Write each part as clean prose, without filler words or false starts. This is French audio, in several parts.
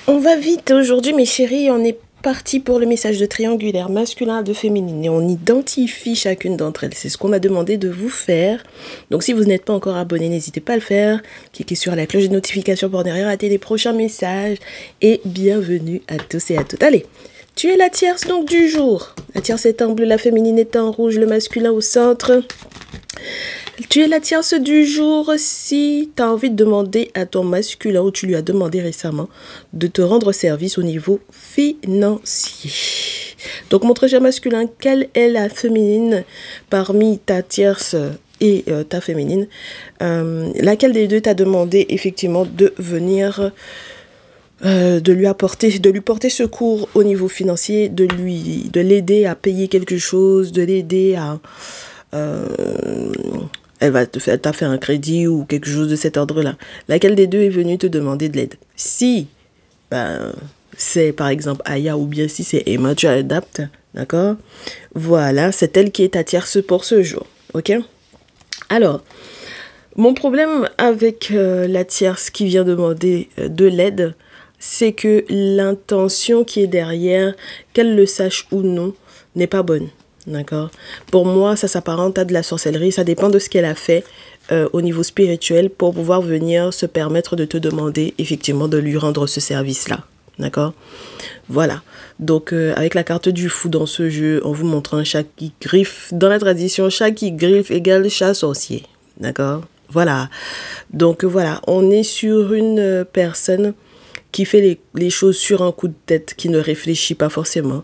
On va vite aujourd'hui, mes chéris. On est parti pour le message de triangulaire masculin de féminine et on identifie chacune d'entre elles. C'est ce qu'on m'a demandé de vous faire. Donc, si vous n'êtes pas encore abonné, n'hésitez pas à le faire. Cliquez sur la cloche de notification pour ne rien rater les prochains messages. Et bienvenue à tous et à toutes. Allez, tu es la tierce donc du jour. La tierce est en bleu, la féminine est en rouge, le masculin au centre. Tu es la tierce du jour si tu as envie de demander à ton masculin ou tu lui as demandé récemment de te rendre service au niveau financier. Donc, mon très cher masculin, quelle est la féminine parmi ta tierce et ta féminine? Laquelle des deux t'a demandé effectivement de venir de lui porter secours au niveau financier, de l'aider à payer quelque chose, de l'aider à elle t'a fait un crédit ou quelque chose de cet ordre-là. Laquelle des deux est venue te demander de l'aide? Si c'est par exemple Aya ou bien si c'est Emma, tu adaptes, d'accord? Voilà, c'est elle qui est ta tierce pour ce jour, ok? Alors, mon problème avec la tierce qui vient demander de l'aide, c'est que l'intention qui est derrière, qu'elle le sache ou non, n'est pas bonne. D'accord. Pour moi, ça s'apparente à de la sorcellerie. Ça dépend de ce qu'elle a fait au niveau spirituel pour pouvoir venir se permettre de te demander effectivement de lui rendre ce service-là. D'accord. Voilà. Donc, avec la carte du fou dans ce jeu, en vous montrant chat qui griffe. Dans la tradition, chat qui griffe égale chat sorcier. D'accord. Voilà. Donc, voilà. On est sur une personne qui fait les choses sur un coup de tête, qui ne réfléchit pas forcément.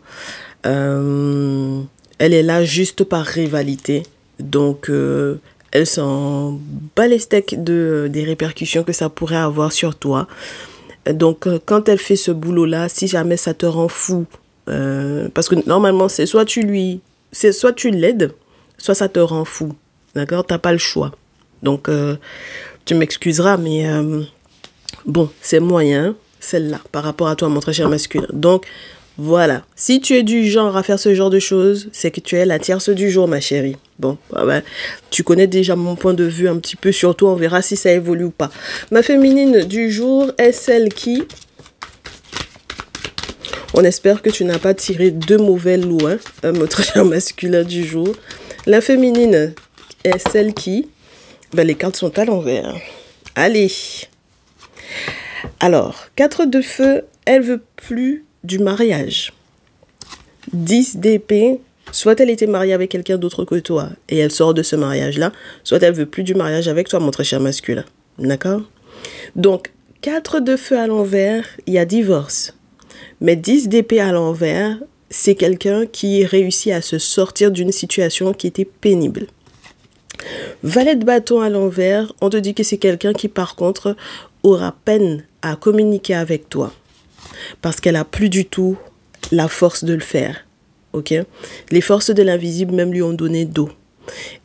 Elle est là juste par rivalité. Donc, elle s'en bat les steaks des répercussions que ça pourrait avoir sur toi. Donc, quand elle fait ce boulot-là, si jamais ça te rend fou, parce que normalement, c'est soit tu l'aides, soit ça te rend fou. D'accord? T'as pas le choix. Donc, tu m'excuseras, mais bon, c'est moyen, celle-là, par rapport à toi, mon très cher masculin. Donc, voilà. Si tu es du genre à faire ce genre de choses, c'est que tu es la tierce du jour, ma chérie. Bon, tu connais déjà mon point de vue un petit peu sur toi. On verra si ça évolue ou pas. Ma féminine du jour est celle qui... On espère que tu n'as pas tiré de mauvais loin, mon très cher masculin du jour. La féminine est celle qui... les cartes sont à l'envers. Allez. Alors, 4 de feu, elle veut plus du mariage. 10 d'épée, soit elle était mariée avec quelqu'un d'autre que toi et elle sort de ce mariage-là, soit elle veut plus du mariage avec toi, mon très cher masculin. D'accord? Donc, 4 de feu à l'envers, il y a divorce. Mais 10 d'épée à l'envers, c'est quelqu'un qui réussit à se sortir d'une situation qui était pénible. Valet de bâton à l'envers, on te dit que c'est quelqu'un qui, par contre, aura peine à communiquer avec toi. Parce qu'elle n'a plus du tout la force de le faire. Ok? Les forces de l'invisible même lui ont donné dos.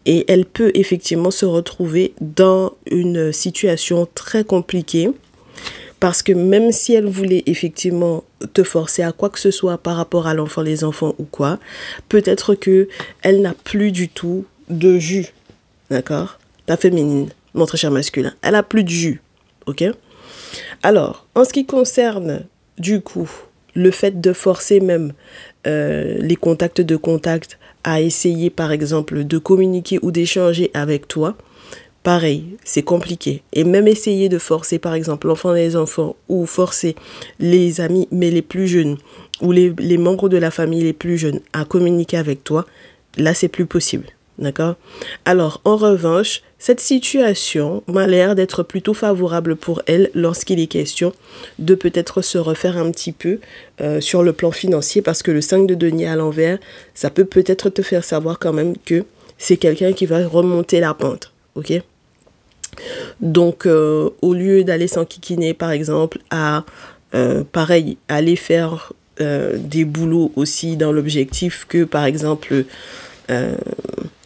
Et elle peut effectivement se retrouver dans une situation très compliquée. Parce que même si elle voulait effectivement te forcer à quoi que ce soit par rapport à l'enfant, les enfants ou quoi, peut-être qu'elle n'a plus du tout de jus. D'accord? Ta féminine, mon très cher masculin. Elle n'a plus de jus. Ok? Alors, en ce qui concerne, du coup, le fait de forcer même les contacts de contact à essayer, par exemple, de communiquer ou d'échanger avec toi, pareil, c'est compliqué. Et même essayer de forcer, par exemple, l'enfant et les enfants, ou forcer les amis, mais les plus jeunes, ou les membres de la famille les plus jeunes à communiquer avec toi, là, c'est plus possible. D'accord? Alors, en revanche, cette situation m'a l'air d'être plutôt favorable pour elle lorsqu'il est question de peut-être se refaire un petit peu sur le plan financier parce que le 5 de denier à l'envers, ça peut peut-être te faire savoir quand même que c'est quelqu'un qui va remonter la pente. Ok? Donc, au lieu d'aller s'enquiquiner, par exemple, pareil, aller faire des boulots aussi dans l'objectif que, par exemple...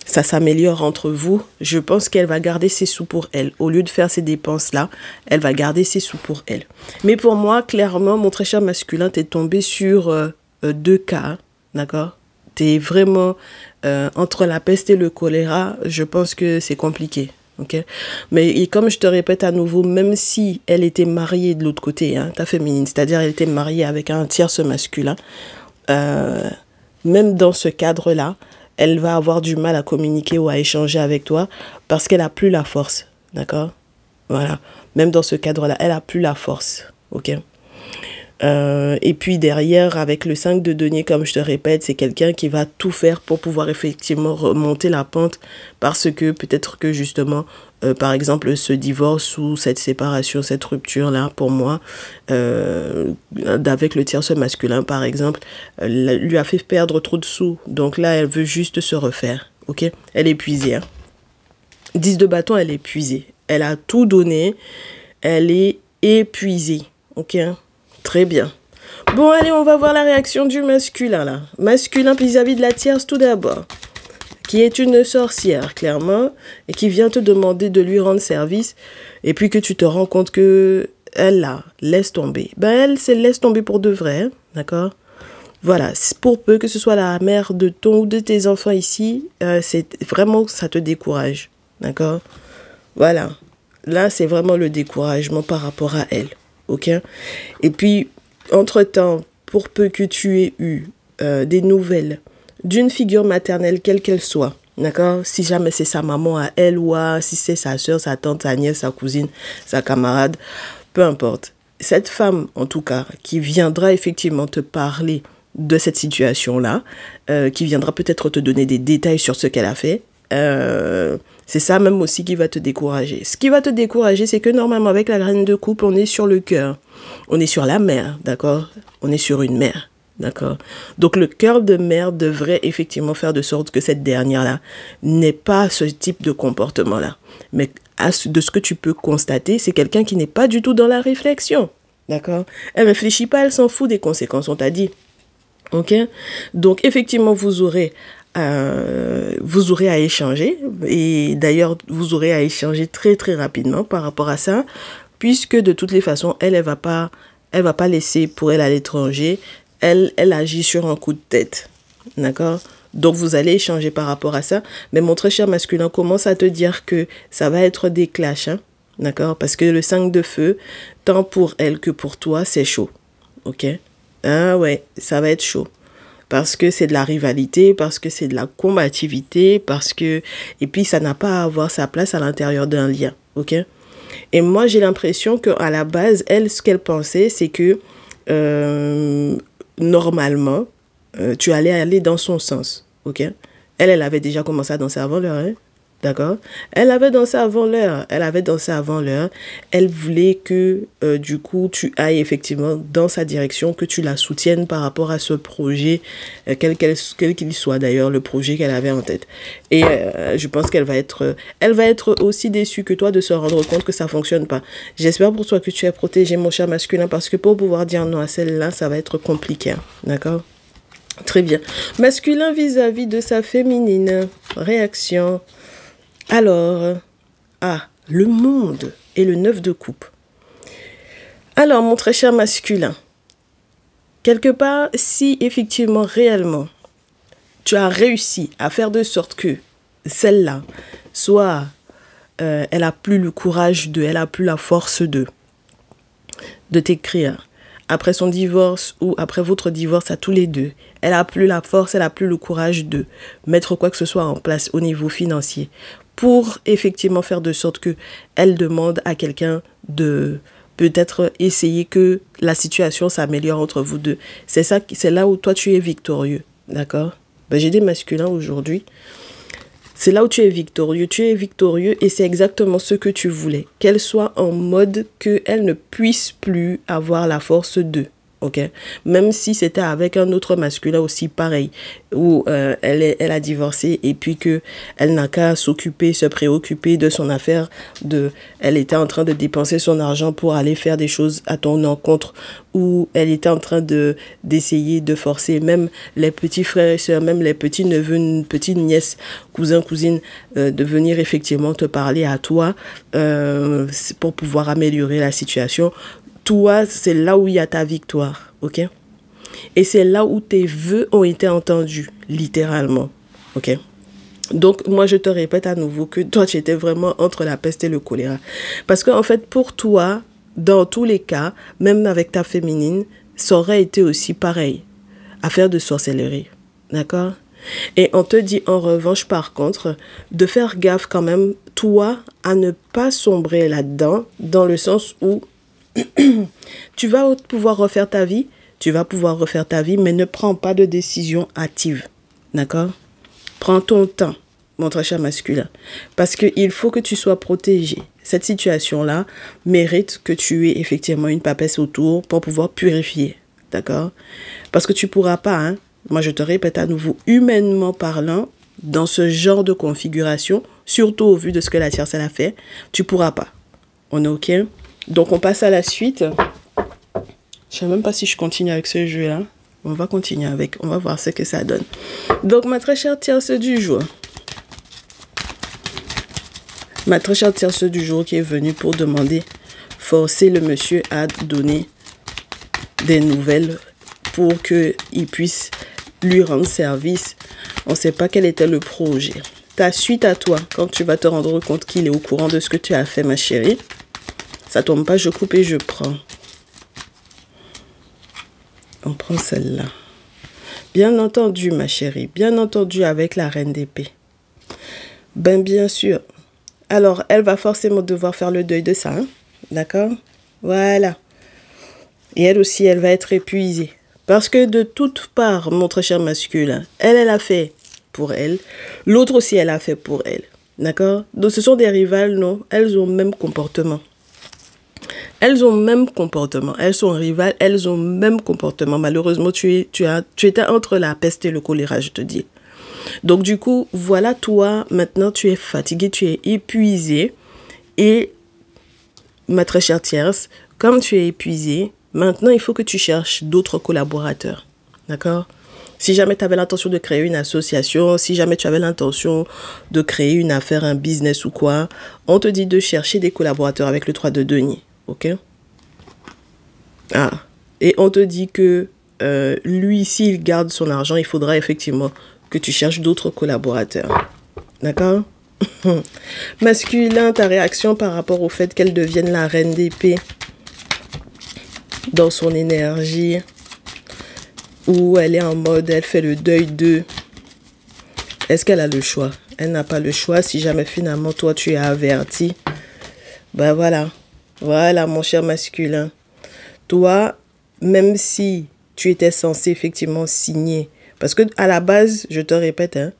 ça s'améliore entre vous, je pense qu'elle va garder ses sous pour elle. Au lieu de faire ces dépenses-là, elle va garder ses sous pour elle. Mais pour moi, clairement, mon très cher masculin, t'es tombé sur 2 cas, d'accord? T'es vraiment entre la peste et le choléra, je pense que c'est compliqué, ok? Mais et comme je te répète à nouveau, même si elle était mariée de l'autre côté, hein, ta féminine, c'est-à-dire elle était mariée avec un tierce masculin, même dans ce cadre-là, elle va avoir du mal à communiquer ou à échanger avec toi parce qu'elle a plus la force, d'accord? Voilà. Même dans ce cadre-là, elle a plus la force, ok? Et puis derrière, avec le 5 de denier, comme je te répète, c'est quelqu'un qui va tout faire pour pouvoir effectivement remonter la pente parce que peut-être que justement, par exemple, ce divorce ou cette séparation, cette rupture-là, pour moi, avec le tierce masculin, par exemple, lui a fait perdre trop de sous. Donc là, elle veut juste se refaire, ok? Elle est épuisée, hein. 10 de bâton, elle est épuisée. Elle a tout donné, elle est épuisée, ok? Très bien. Bon, allez, on va voir la réaction du masculin, là. Masculin vis-à-vis de la tierce, tout d'abord. Qui est une sorcière, clairement, et qui vient te demander de lui rendre service, et puis que tu te rends compte que elle, là, laisse tomber. Ben, elle, c'est laisse tomber pour de vrai, d'accord? Voilà, pour peu que ce soit la mère de ton ou de tes enfants ici, c'est vraiment, ça te décourage, d'accord? Voilà. Là, c'est vraiment le découragement par rapport à elle. Ok? Et puis, entre-temps, pour peu que tu aies eu des nouvelles d'une figure maternelle, quelle qu'elle soit, d'accord? Si jamais c'est sa maman à elle ou si c'est sa soeur, sa tante, sa nièce, sa cousine, sa camarade, peu importe. Cette femme, en tout cas, qui viendra effectivement te parler de cette situation-là, qui viendra peut-être te donner des détails sur ce qu'elle a fait, c'est ça même aussi qui va te décourager. Ce qui va te décourager, c'est que normalement avec la graine de couple, on est sur le cœur. On est sur la mère, d'accord? On est sur une mère, d'accord? Donc le cœur de mère devrait effectivement faire de sorte que cette dernière-là n'ait pas ce type de comportement-là. Mais de ce que tu peux constater, c'est quelqu'un qui n'est pas du tout dans la réflexion, d'accord? Elle réfléchit pas, elle s'en fout des conséquences, on t'a dit. Ok? Donc effectivement, vous aurez à échanger, et d'ailleurs vous aurez à échanger très très rapidement par rapport à ça, puisque de toutes les façons elle va pas laisser pour elle à l'étranger, elle agit sur un coup de tête, d'accord? Donc vous allez échanger par rapport à ça, mais mon très cher masculin commence à te dire que ça va être des clashs, hein, d'accord? Parce que le 5 de feu, tant pour elle que pour toi, c'est chaud, ok? Ah ouais, ça va être chaud. Parce que c'est de la rivalité, parce que c'est de la combativité, et puis ça n'a pas à avoir sa place à l'intérieur d'un lien, ok? Et moi, j'ai l'impression qu'à la base, elle, ce qu'elle pensait, c'est que normalement, tu allais aller dans son sens, ok? Elle avait déjà commencé à danser avant l'heure, hein? D'accord? Elle avait dansé avant l'heure. Elle voulait que, du coup, tu ailles effectivement dans sa direction, que tu la soutiennes par rapport à ce projet, quel qu'il soit d'ailleurs, le projet qu'elle avait en tête. Et je pense qu'elle va être aussi déçue que toi de se rendre compte que ça fonctionne pas. J'espère pour toi que tu es protégé, mon cher masculin, parce que pour pouvoir dire non à celle-là, ça va être compliqué. Hein. D'accord? Très bien. Masculin vis-à-vis de sa féminine. Réaction. Alors, le monde et le 9 de coupe. Alors, mon très cher masculin, quelque part, si effectivement, réellement, tu as réussi à faire de sorte que celle-là, soit elle a plus le courage elle a plus la force de t'écrire, après son divorce ou après votre divorce à tous les deux, elle a plus la force, elle a plus le courage de mettre quoi que ce soit en place au niveau financier pour effectivement faire de sorte que elle demande à quelqu'un de peut-être essayer que la situation s'améliore entre vous deux. C'est là où toi tu es victorieux, d'accord? J'ai des masculins aujourd'hui. C'est là où tu es victorieux et c'est exactement ce que tu voulais. Qu'elle soit en mode qu'elle ne puisse plus avoir la force de. Ok, même si c'était avec un autre masculin aussi pareil, où elle a divorcé et puis que elle n'a qu'à se préoccuper de son affaire, elle était en train de dépenser son argent pour aller faire des choses à ton encontre, où elle était en train d'essayer de forcer même les petits frères et sœurs, même les petits neveux, petites nièces, cousins, cousines, de venir effectivement te parler à toi pour pouvoir améliorer la situation. Toi, c'est là où il y a ta victoire, ok? Et c'est là où tes vœux ont été entendus, littéralement, ok? Donc, moi, je te répète à nouveau que toi, tu étais vraiment entre la peste et le choléra. Parce qu'en fait, pour toi, dans tous les cas, même avec ta féminine, ça aurait été aussi pareil. Affaire de sorcellerie. D'accord? Et on te dit en revanche, par contre, de faire gaffe quand même, toi, à ne pas sombrer là-dedans, dans le sens où tu vas pouvoir refaire ta vie, mais ne prends pas de décision hâtive. D'accord? Prends ton temps, mon très cher masculin, parce qu'il faut que tu sois protégé. Cette situation-là mérite que tu aies effectivement une papesse autour pour pouvoir purifier. D'accord? Parce que tu ne pourras pas, hein, moi je te répète à nouveau, humainement parlant, dans ce genre de configuration, surtout au vu de ce que la tierce elle a fait, tu ne pourras pas. On est OK? Donc on passe à la suite. Je ne sais même pas si je continue avec ce jeu-là. On va continuer avec, on va voir ce que ça donne. Donc ma très chère tierce du jour. Ma très chère tierce du jour qui est venue pour demander, forcer le monsieur à donner des nouvelles pour qu'il puisse lui rendre service. On ne sait pas quel était le projet. Ta suite à toi, quand tu vas te rendre compte qu'il est au courant de ce que tu as fait, ma chérie. Ça tombe pas, je coupe et je prends. On prend celle-là. Bien entendu, ma chérie. Bien entendu avec la reine d'épée. Ben, bien sûr. Alors, elle va forcément devoir faire le deuil de ça. Hein? D'accord? Voilà. Et elle aussi, elle va être épuisée. Parce que de toutes parts, mon très cher masculin, elle a fait pour elle. L'autre aussi, elle a fait pour elle. D'accord? Donc, ce sont des rivales, non? Elles ont le même comportement. Elles ont le même comportement. Elles sont rivales, elles ont le même comportement. Malheureusement, tu étais entre la peste et le choléra, je te dis. Donc, du coup, voilà, toi, maintenant, tu es fatigué, tu es épuisé. Et, ma très chère tierce, comme tu es épuisé, maintenant, il faut que tu cherches d'autres collaborateurs. D'accord? Si jamais tu avais l'intention de créer une association, si jamais tu avais l'intention de créer une affaire, un business ou quoi, on te dit de chercher des collaborateurs avec le 3 de denier. Ok? Ah. Et on te dit que lui, s'il garde son argent, il faudra effectivement que tu cherches d'autres collaborateurs. D'accord? Masculin, ta réaction par rapport au fait qu'elle devienne la reine d'épée dans son énergie, où elle est en mode, elle fait le deuil d'eux. Est-ce qu'elle a le choix? Elle n'a pas le choix. Si jamais finalement toi tu es averti, ben voilà. Voilà, mon cher masculin. Toi, même si tu étais censé effectivement signer, parce que à la base, je te répète, hein,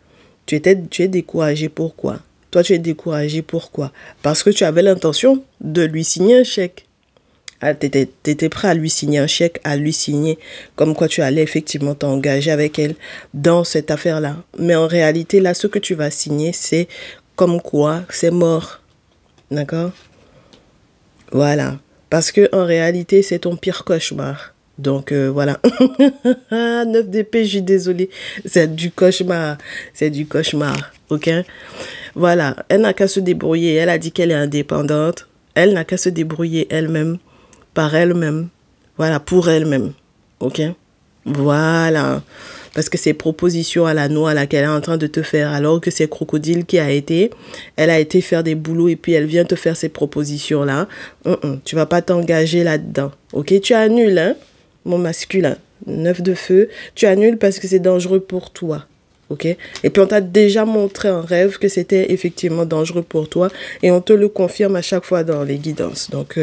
tu es découragé. Pourquoi? Toi, tu es découragé. Pourquoi? Parce que tu avais l'intention de lui signer un chèque. Tu étais prêt à lui signer un chèque, à lui signer comme quoi tu allais effectivement t'engager avec elle dans cette affaire-là. Mais en réalité, là, ce que tu vas signer, c'est comme quoi c'est mort. D'accord? Voilà. Parce que en réalité, c'est ton pire cauchemar. Donc, voilà. 9 d'épée, je suis désolée. C'est du cauchemar. C'est du cauchemar. OK? Voilà. Elle n'a qu'à se débrouiller. Elle a dit qu'elle est indépendante. Elle n'a qu'à se débrouiller elle-même. Par elle-même. Voilà. Pour elle-même. OK? Voilà. Parce que ces propositions à la noix là qu'elle est en train de te faire, alors que c'est Crocodile qui a été, elle a été faire des boulots et puis elle vient te faire ces propositions là. Tu vas pas t'engager là-dedans. Ok, tu annules, hein, mon masculin. 9 de feu, tu annules parce que c'est dangereux pour toi. Ok, et puis on t'a déjà montré en rêve que c'était effectivement dangereux pour toi et on te le confirme à chaque fois dans les guidances. Donc,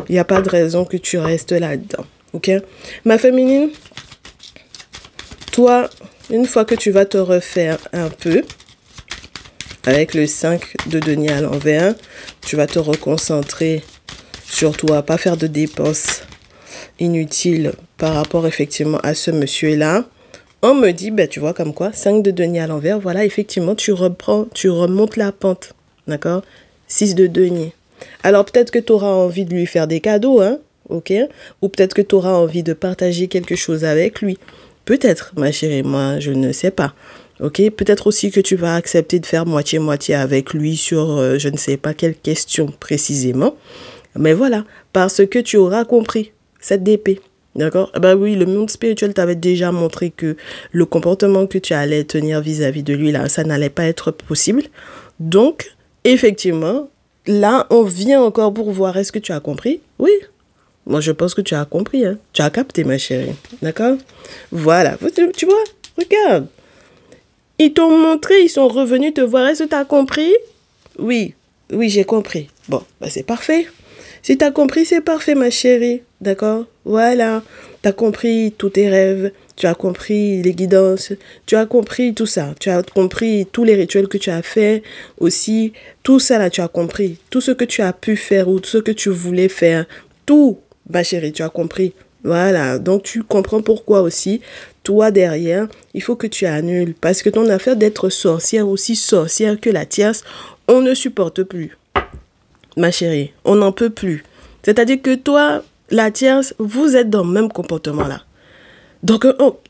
il n'y a pas de raison que tu restes là-dedans. Ok, ma féminine, toi, une fois que tu vas te refaire un peu, avec le 5 de denier à l'envers, tu vas te reconcentrer sur toi, pas faire de dépenses inutiles par rapport effectivement à ce monsieur-là. On me dit, ben, tu vois comme quoi, 5 de denier à l'envers, voilà, effectivement, tu remontes la pente, d'accord? 6 de denier. Alors peut-être que tu auras envie de lui faire des cadeaux, hein, ok? Ou peut-être que tu auras envie de partager quelque chose avec lui. Peut-être, ma chérie, moi, je ne sais pas. Ok, peut-être aussi que tu vas accepter de faire moitié-moitié avec lui sur je ne sais pas quelle question précisément. Mais voilà, parce que tu auras compris cette d'épée. D'accord? Eh ben oui, le monde spirituel t'avait déjà montré que le comportement que tu allais tenir vis-à-vis de lui, là, ça n'allait pas être possible. Donc, effectivement, là, on vient encore pour voir, est-ce que tu as compris? Oui. Moi, je pense que tu as compris, hein. Tu as capté, ma chérie. D'accord? Voilà. Tu vois? Regarde. Ils t'ont montré, ils sont revenus te voir. Est-ce que tu as compris? Oui. Oui, j'ai compris. Bon, bah c'est parfait. Si tu as compris, c'est parfait, ma chérie. D'accord? Voilà. Tu as compris tous tes rêves. Tu as compris les guidances. Tu as compris tout ça. Tu as compris tous les rituels que tu as fait aussi. Tout ça, là, tu as compris. Tout ce que tu as pu faire ou tout ce que tu voulais faire. Tout, ma chérie, tu as compris. Voilà. Donc, tu comprends pourquoi aussi, toi, derrière, il faut que tu annules. Parce que ton affaire d'être sorcière, aussi sorcière que la tierce, on ne supporte plus. Ma chérie, on n'en peut plus. C'est-à-dire que toi, la tierce, vous êtes dans le même comportement là. Donc,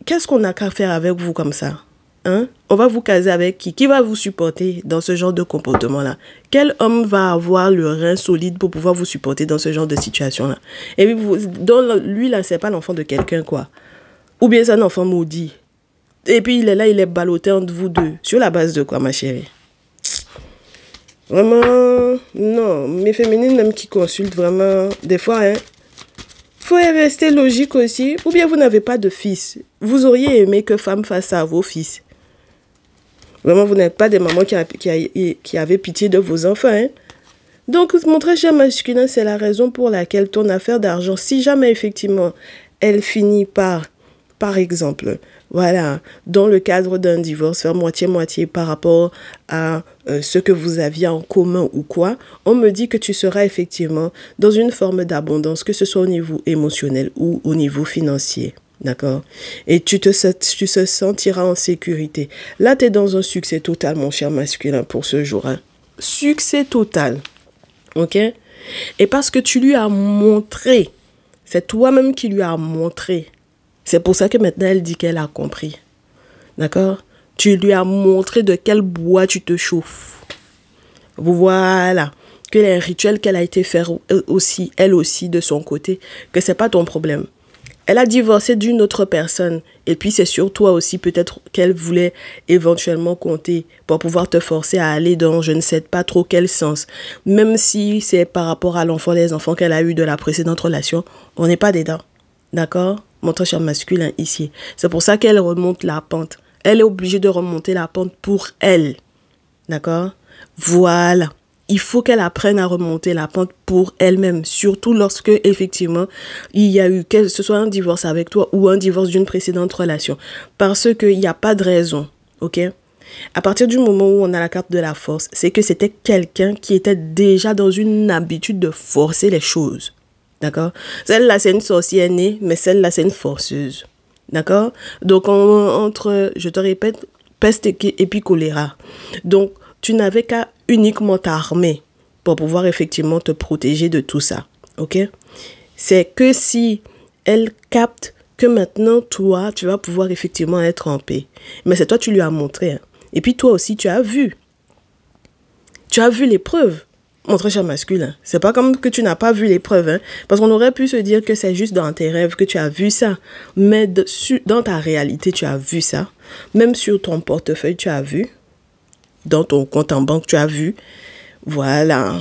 qu'est-ce qu'on a qu'à faire avec vous comme ça? Hein? On va vous caser avec qui? Qui va vous supporter dans ce genre de comportement-là? Quel homme va avoir le rein solide pour pouvoir vous supporter dans ce genre de situation-là? Et puis, lui, là, c'est pas l'enfant de quelqu'un, quoi. Ou bien c'est un enfant maudit. Et puis, il est là, il est ballotté entre vous deux. Sur la base de quoi, ma chérie? Vraiment, non. Mes féminines, même qui consultent, vraiment, des fois, hein, faut rester logique aussi. Ou bien vous n'avez pas de fils. Vous auriez aimé que femme fasse ça à vos fils. Vraiment, vous n'êtes pas des mamans qui avaient pitié de vos enfants. Hein. Donc, mon très cher masculin, c'est la raison pour laquelle ton affaire d'argent, si jamais effectivement, elle finit par exemple, voilà, dans le cadre d'un divorce, faire moitié-moitié par rapport à ce que vous aviez en commun ou quoi, on me dit que tu seras effectivement dans une forme d'abondance, que ce soit au niveau émotionnel ou au niveau financier. D'accord? Et tu te sentiras en sécurité. Là, tu es dans un succès total, mon cher masculin, pour ce jour. Hein. Succès total. Ok? Et parce que tu lui as montré, c'est toi-même qui lui as montré. C'est pour ça que maintenant, elle dit qu'elle a compris. D'accord? Tu lui as montré de quel bois tu te chauffes. Voilà. Que les rituels qu'elle a été faire aussi, elle aussi, de son côté, que c'est pas ton problème. Elle a divorcé d'une autre personne. Et puis, c'est sur toi aussi, peut-être qu'elle voulait éventuellement compter pour pouvoir te forcer à aller dans je ne sais pas trop quel sens. Même si c'est par rapport à l'enfant, les enfants qu'elle a eu de la précédente relation, on n'est pas dedans. D'accord? Mon très cher masculin ici. C'est pour ça qu'elle remonte la pente. Elle est obligée de remonter la pente pour elle. D'accord? Voilà. Il faut qu'elle apprenne à remonter la pente pour elle-même. Surtout lorsque, effectivement, il y a eu, que ce soit un divorce avec toi ou un divorce d'une précédente relation. Parce qu'il n'y a pas de raison. OK? À partir du moment où on a la carte de la force, c'est que c'était quelqu'un qui était déjà dans une habitude de forcer les choses. D'accord? Celle-là, c'est une sorcière née, mais celle-là, c'est une forceuse. D'accord? Donc, entre, je te répète, peste et puis choléra. Donc, tu n'avais qu'à uniquement t'armer pour pouvoir effectivement te protéger de tout ça. OK? C'est que si elle capte que maintenant, toi, tu vas pouvoir effectivement être en paix. Mais c'est toi, tu lui as montré. Hein. Et puis, toi aussi, tu as vu. Tu as vu les preuves. Mon très cher masculin, c'est pas comme que tu n'as pas vu les preuves, hein, parce qu'on aurait pu se dire que c'est juste dans tes rêves que tu as vu ça, mais dans ta réalité, tu as vu ça, même sur ton portefeuille, tu as vu, dans ton compte en banque, tu as vu, voilà.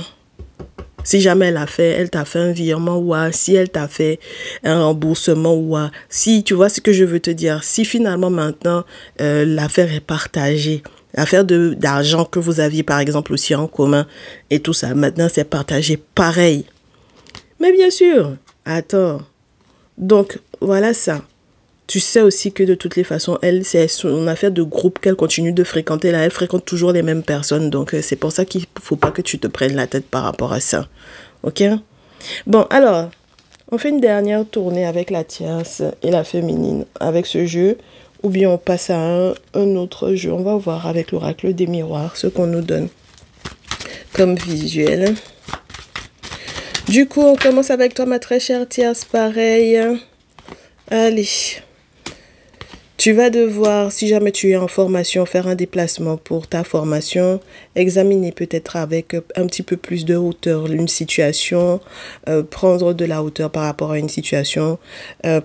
Si jamais elle t'a fait un virement ou si elle t'a fait un remboursement ou si, tu vois ce que je veux te dire, si finalement maintenant l'affaire est partagée, l'affaire d'argent que vous aviez par exemple aussi en commun et tout ça, maintenant c'est partagé pareil. Mais bien sûr, attends, donc voilà ça. Tu sais aussi que de toutes les façons, elle, c'est son affaire de groupe qu'elle continue de fréquenter. Là, elle fréquente toujours les mêmes personnes. Donc, c'est pour ça qu'il ne faut pas que tu te prennes la tête par rapport à ça. OK? Bon, alors, on fait une dernière tournée avec la tierce et la féminine avec ce jeu. Ou bien on passe à un autre jeu. On va voir avec l'oracle des miroirs ce qu'on nous donne comme visuel. Du coup, on commence avec toi, ma très chère tierce. Pareil. Allez. Tu vas devoir, si jamais tu es en formation, faire un déplacement pour ta formation, examiner peut-être avec un petit peu plus de hauteur une situation, prendre de la hauteur par rapport à une situation,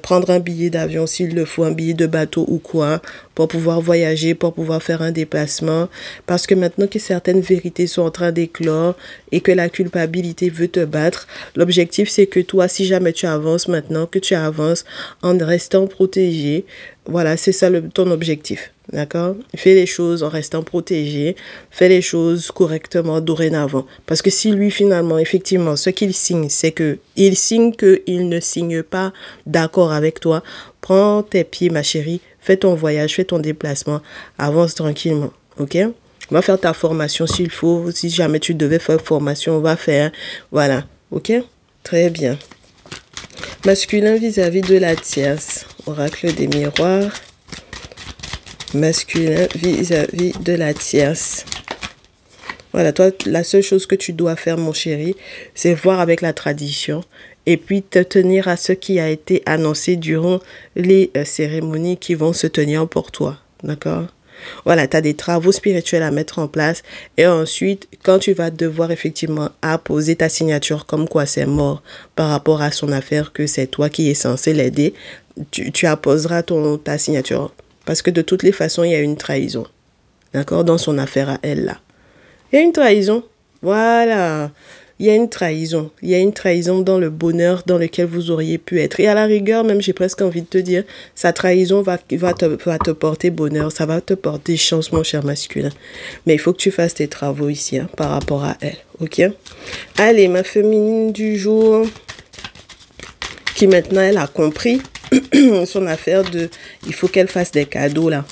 prendre un billet d'avion s'il le faut, un billet de bateau ou quoi, pour pouvoir voyager, pour pouvoir faire un déplacement. Parce que maintenant que certaines vérités sont en train d'éclore et que la culpabilité veut te battre, l'objectif c'est que toi, si jamais tu avances maintenant, que tu avances en restant protégé. Voilà, c'est ça ton objectif, d'accord? Fais les choses en restant protégé, fais les choses correctement dorénavant. Parce que si lui, finalement, effectivement, ce qu'il signe, c'est que il signe qu'il ne signe pas d'accord avec toi, prends tes pieds, ma chérie, fais ton voyage, fais ton déplacement, avance tranquillement, ok? Va faire ta formation s'il faut, si jamais tu devais faire formation, va faire, voilà, ok? Très bien. Masculin vis-à-vis de la tierce. Oracle des miroirs. Masculin vis-à-vis de la tierce. Voilà, toi, la seule chose que tu dois faire, mon chéri, c'est voir avec la tradition et puis te tenir à ce qui a été annoncé durant les cérémonies qui vont se tenir pour toi. D'accord? Voilà, tu as des travaux spirituels à mettre en place. Et ensuite, quand tu vas devoir effectivement apposer ta signature comme quoi c'est mort par rapport à son affaire, que c'est toi qui es censé l'aider, tu apposeras ta signature. Parce que de toutes les façons, il y a une trahison. D'accord? Dans son affaire à elle, là. Il y a une trahison. Voilà. Il y a une trahison. Il y a une trahison dans le bonheur dans lequel vous auriez pu être. Et à la rigueur, même, j'ai presque envie de te dire, sa trahison va te porter bonheur. Ça va te porter chance, mon cher masculin. Mais il faut que tu fasses tes travaux ici, hein, par rapport à elle. OK? Allez, ma féminine du jour, qui maintenant, elle a compris son affaire de... Il faut qu'elle fasse des cadeaux, là,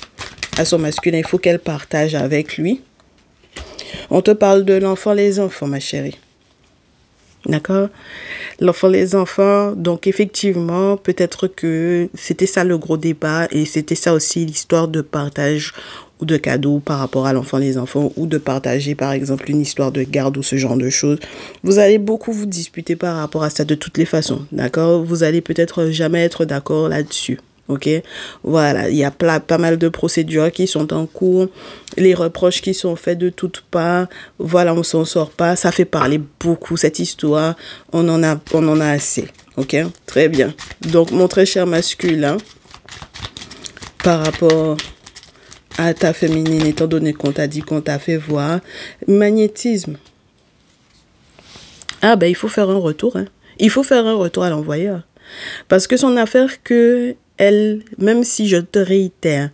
à son masculin. Il faut qu'elle partage avec lui. On te parle de l'enfant, les enfants, ma chérie. D'accord? L'enfant, les enfants, donc effectivement, peut-être que c'était ça le gros débat et c'était ça aussi l'histoire de partage ou de cadeaux par rapport à l'enfant, les enfants ou de partager par exemple une histoire de garde ou ce genre de choses. Vous allez beaucoup vous disputer par rapport à ça de toutes les façons, d'accord? Vous allez peut-être jamais être d'accord là-dessus. Ok, voilà, il y a pas mal de procédures qui sont en cours, les reproches qui sont faits de toutes parts, voilà, on s'en sort pas, ça fait parler beaucoup cette histoire, on en a assez, ok, très bien. Donc, mon très cher masculin, par rapport à ta féminine, étant donné qu'on t'a dit qu'on t'a fait voir, magnétisme. Ah ben, il faut faire un retour, hein. Il faut faire un retour à l'envoyeur. Parce que son affaire que elle, même si je te réitère,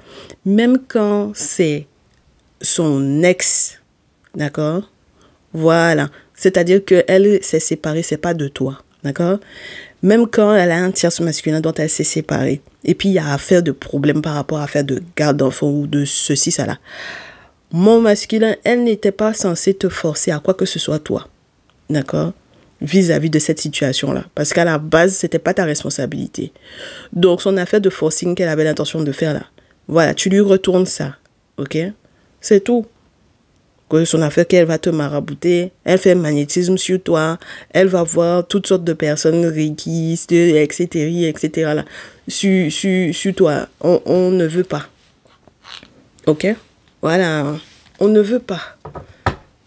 même quand c'est son ex, d'accord? Voilà. C'est-à-dire qu'elle s'est séparée, c'est pas de toi, d'accord? Même quand elle a un tierce masculin dont elle s'est séparée, et puis il y a affaire de problème par rapport à affaire de garde d'enfant ou de ceci, ça là. Mon masculin, elle n'était pas censée te forcer à quoi que ce soit toi, d'accord? Vis-à-vis de cette situation-là. Parce qu'à la base, c'était pas ta responsabilité. Donc, son affaire de forcing qu'elle avait l'intention de faire là, voilà, tu lui retournes ça. Ok? C'est tout. Que son affaire qu'elle va te marabouter, elle fait magnétisme sur toi, elle va voir toutes sortes de personnes reikistes, etc., etc., là, sur toi. On ne veut pas. Ok? Voilà. On ne veut pas.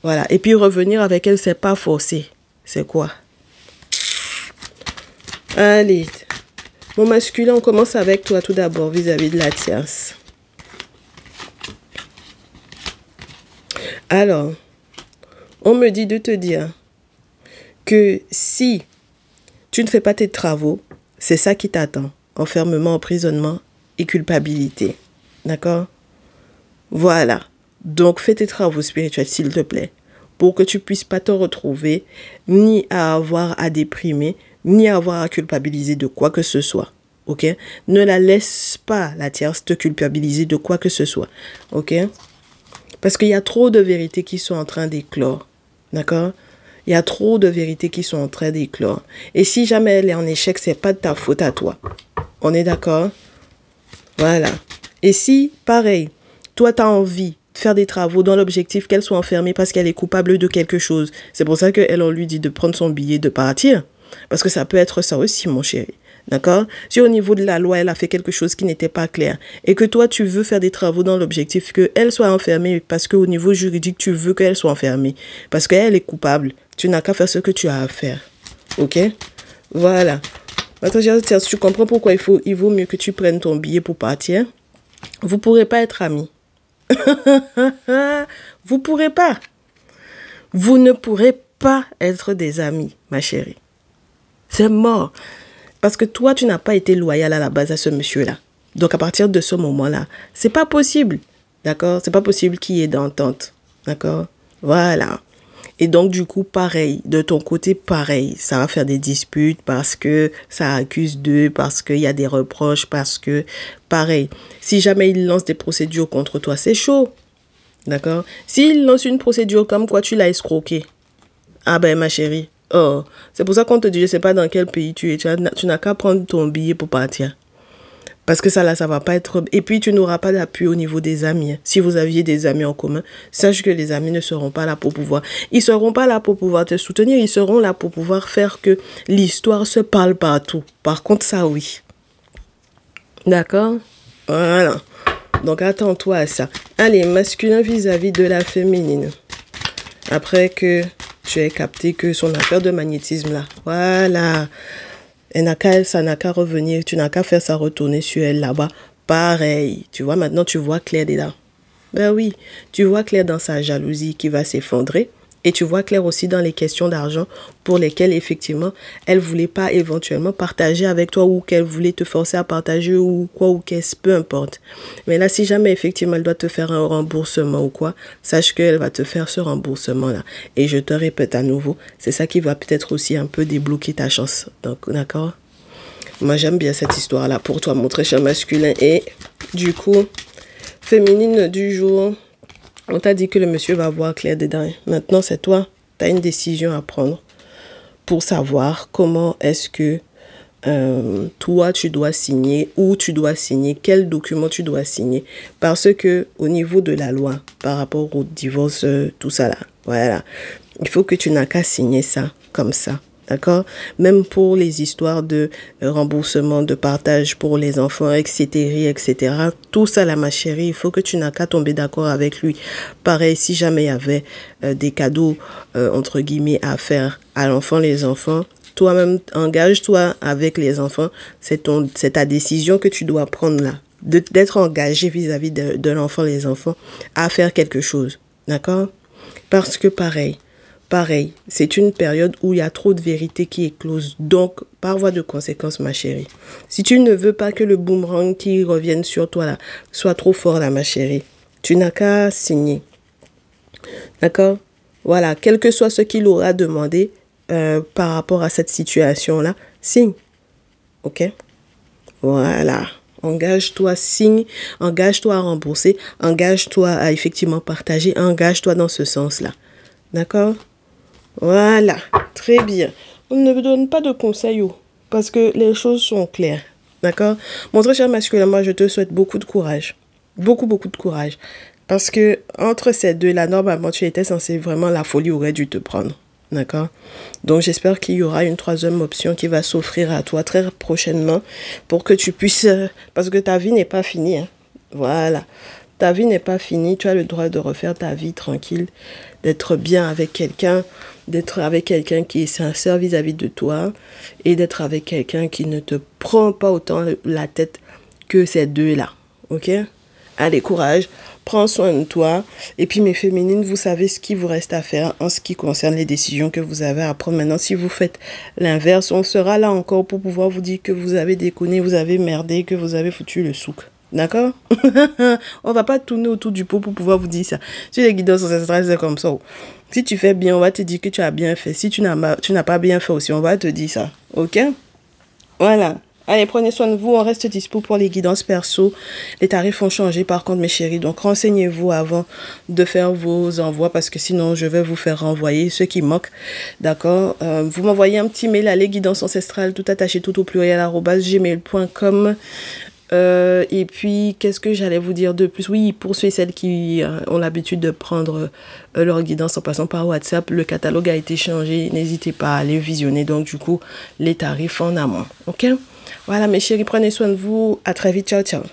Voilà. Et puis, revenir avec elle, c'est pas forcé. C'est quoi? Allez, mon masculin, on commence avec toi tout d'abord vis-à-vis de la tierce. Alors, on me dit de te dire que si tu ne fais pas tes travaux, c'est ça qui t'attend. Enfermement, emprisonnement et culpabilité. D'accord? Voilà. Donc, fais tes travaux spirituels, s'il te plaît, pour que tu puisses pas te retrouver, ni à avoir à déprimer, ni à avoir à culpabiliser de quoi que ce soit. Ok? Ne la laisse pas, la tierce, te culpabiliser de quoi que ce soit. Ok? Parce qu'il y a trop de vérités qui sont en train d'éclore. D'accord? Il y a trop de vérités qui sont en train d'éclore. Et si jamais elle est en échec, c'est pas de ta faute à toi. On est d'accord? Voilà. Et si, pareil, toi, tu as envie faire des travaux dans l'objectif qu'elle soit enfermée parce qu'elle est coupable de quelque chose. C'est pour ça qu'elle, on lui dit de prendre son billet, de partir. Parce que ça peut être ça aussi, mon chéri. D'accord? Si au niveau de la loi, elle a fait quelque chose qui n'était pas clair et que toi, tu veux faire des travaux dans l'objectif qu'elle soit enfermée parce qu'au niveau juridique, tu veux qu'elle soit enfermée parce qu'elle est coupable, tu n'as qu'à faire ce que tu as à faire. OK? Voilà. Maintenant, si tu comprends pourquoi il vaut mieux que tu prennes ton billet pour partir, vous ne pourrez pas être amis. Vous ne pourrez pas. Vous ne pourrez pas être des amis, ma chérie. C'est mort. Parce que toi, tu n'as pas été loyal à la base à ce monsieur-là. Donc, à partir de ce moment-là, c'est pas possible. D'accord? C'est pas possible qu'il y ait d'entente. D'accord? Voilà. Et donc, du coup, pareil. De ton côté, pareil. Ça va faire des disputes parce que ça accuse d'eux, parce qu'il y a des reproches, parce que, pareil. Si jamais il lance des procédures contre toi, c'est chaud. D'accord? S'il lance une procédure comme quoi tu l'as escroqué, ah ben, ma chérie. Oh, c'est pour ça qu'on te dit, je ne sais pas dans quel pays tu es. Tu n'as qu'à prendre ton billet pour partir. Parce que ça, là, ça va pas être... Et puis, tu n'auras pas d'appui au niveau des amis. Si vous aviez des amis en commun, sache que les amis ne seront pas là pour pouvoir... Ils seront pas là pour pouvoir te soutenir. Ils seront là pour pouvoir faire que l'histoire se parle partout. Par contre, ça, oui. D'accord? Voilà. Donc, attends-toi à ça. Allez, masculin vis-à-vis de la féminine. Après que... tu as capté que son affaire de magnétisme là, voilà, ça n'a qu'à revenir, tu n'as qu'à faire ça retourner sur elle là-bas. Pareil, tu vois, maintenant tu vois Claire là. Ben oui, tu vois Claire dans sa jalousie qui va s'effondrer. Et tu vois Claire aussi dans les questions d'argent pour lesquelles, effectivement, elle ne voulait pas éventuellement partager avec toi ou qu'elle voulait te forcer à partager ou quoi ou qu'est-ce, peu importe. Mais là, si jamais, effectivement, elle doit te faire un remboursement ou quoi, sache qu'elle va te faire ce remboursement-là. Et je te répète à nouveau, c'est ça qui va peut-être aussi un peu débloquer ta chance. Donc, d'accord? Moi, j'aime bien cette histoire-là pour toi, mon très cher masculin. Et du coup, féminine du jour... On t'a dit que le monsieur va voir Claire dedans. Maintenant, c'est toi. Tu as une décision à prendre pour savoir comment est-ce que toi, tu dois signer, où tu dois signer, quel document tu dois signer. Parce que au niveau de la loi, par rapport au divorce, tout ça là, voilà, il faut que tu n'as qu'à signer ça comme ça. D'accord? Même pour les histoires de remboursement, de partage pour les enfants, etc., etc. Tout ça, là, ma chérie, il faut que tu n'as qu'à tomber d'accord avec lui. Pareil, si jamais il y avait des cadeaux, entre guillemets, à faire à l'enfant, les enfants, toi-même, engage-toi avec les enfants. C'est ta décision que tu dois prendre là. D'être engagé vis-à-vis de l'enfant, les enfants, à faire quelque chose. D'accord? Parce que pareil, c'est une période où il y a trop de vérité qui éclose. Donc, par voie de conséquence, ma chérie, si tu ne veux pas que le boomerang qui revienne sur toi là soit trop fort là, ma chérie, tu n'as qu'à signer. D'accord? Voilà, quel que soit ce qu'il aura demandé par rapport à cette situation-là, signe. OK? Voilà. Engage-toi, signe, engage-toi à rembourser, engage-toi à effectivement partager, engage-toi dans ce sens-là. D'accord? Voilà, très bien. On ne me donne pas de conseils parce que les choses sont claires. D'accord? Mon très cher masculin, moi, je te souhaite beaucoup de courage. Beaucoup, beaucoup de courage. Parce que entre ces deux-là, normalement, tu étais censé vraiment, la folie aurait dû te prendre. D'accord? Donc, j'espère qu'il y aura une troisième option qui va s'offrir à toi très prochainement pour que tu puisses... parce que ta vie n'est pas finie. Hein. Voilà. Ta vie n'est pas finie. Tu as le droit de refaire ta vie tranquille, d'être bien avec quelqu'un, d'être avec quelqu'un qui est sincère vis-à-vis de toi et d'être avec quelqu'un qui ne te prend pas autant la tête que ces deux-là. OK? Allez, courage. Prends soin de toi. Et puis, mes féminines, vous savez ce qu'il vous reste à faire en ce qui concerne les décisions que vous avez à prendre. Maintenant, si vous faites l'inverse, on sera là encore pour pouvoir vous dire que vous avez déconné, vous avez merdé, que vous avez foutu le souk. D'accord? On va pas tourner autour du pot pour pouvoir vous dire ça. Sur les guidances ancestrales, c'est comme ça. Si tu fais bien, on va te dire que tu as bien fait. Si tu n'as pas bien fait aussi, on va te dire ça. OK? Voilà. Allez, prenez soin de vous. On reste dispo pour les guidances perso. Les tarifs ont changé par contre, mes chéris. Donc, renseignez-vous avant de faire vos envois parce que sinon, je vais vous faire renvoyer ceux qui moquent. D'accord? Vous m'envoyez un petit mail à lesguidancesancestrales, tout attaché, tout au pluriel, @gmail.com. Et puis, qu'est-ce que j'allais vous dire de plus? Oui, pour ceux et celles qui ont l'habitude de prendre leur guidance en passant par WhatsApp, le catalogue a été changé. N'hésitez pas à aller visionner. Donc, du coup, les tarifs en amont. OK? Voilà, mes chéris, prenez soin de vous. À très vite. Ciao, ciao.